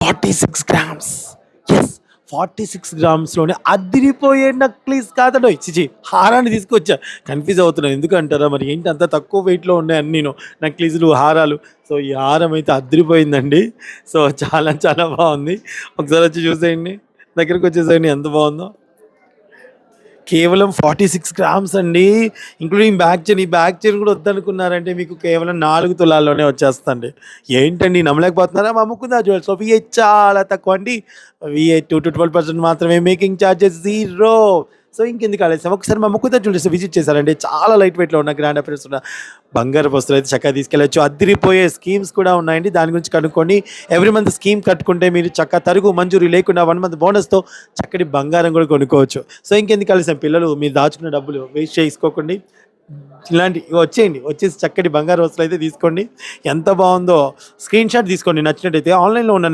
46 grams. Yes. 46 గ్రామ్స్‌లోనే అదిరిపోయే necklace కాదండోయ్! ఛీ! హారాన్ని తీసుకొచ్చా. కన్‌ఫ్యూజ్ అవుతున్నాను. ఎందుకంటారా? మరి ఏంటి అంత తక్కువ వెయిట్‌లో ఉన్నాయి అన్నీను. నక్లీస్‌లు, హారాలు. సో, ఈ హారం అయితే అదిరిపోయిందండి. సో, చాలా చాలా బావుంది. ఒకసారి వచ్చి చూసేయండి. దగ్గరికొచ్చేసేయండి ఎంత బావుందో. కేవలం 46 గ్రామ్స్ అండి. Including back chain. ఈ బ్యాక్ చైన్ కూడా వద్దనుకున్నారంటే మీకు కేవలం 4 తులాల్లోనే వచ్చేస్తదండి. ఏంటండి నమ్మలేకపోతున్నారా? మా ముకుందా జ్యువెలర్స్‌లో వీఐ చాలా తక్కువండి. వీఐ 2-12% మాత్రమే. Making charges 0. సో, ఇంకెందుకు ఆలస్యం ఒకసారి మా ముకుందా జ్యువెలర్స్ విజిట్ చేశారండి. చాలా లైట్ వెయిట్‌లో ఉన్న గ్రాండ్ అపియరెన్స్ ఉన్న బంగారపు వస్తువులైతే చక్కగా తీసుకెళ్ళొచ్చు. అద్దిరిపోయే స్కీమ్స్ కూడా ఉన్నాయండి. దాని గురించి కనుక్కోండి. ఎవ్రీ మంత్ స్కీమ్ కట్టుకుంటే మీరు చక్కగా తరుగు, మంజూరీ లేకుండా 1 మంత్ బోనస్‌తో చక్కటి బంగారం కూడా కొనుక్కోవచ్చు. సో, ఇంకెందుకు ఆలస్యం పిల్లలు మీరు దాచుకున్న డబ్బులు వేస్ట్ చేసుకోకండి. ఇలాంటి వచ్చేయండి. వచ్చేసి చక్కటి బంగారు వస్తువులైతే తీసుకోండి. ఎంత బావుందో స్క్రీన్‌షాట్ తీసుకోండి నచ్చినట్టయితే. ఆన్‌లైన్‌లో ఉన్న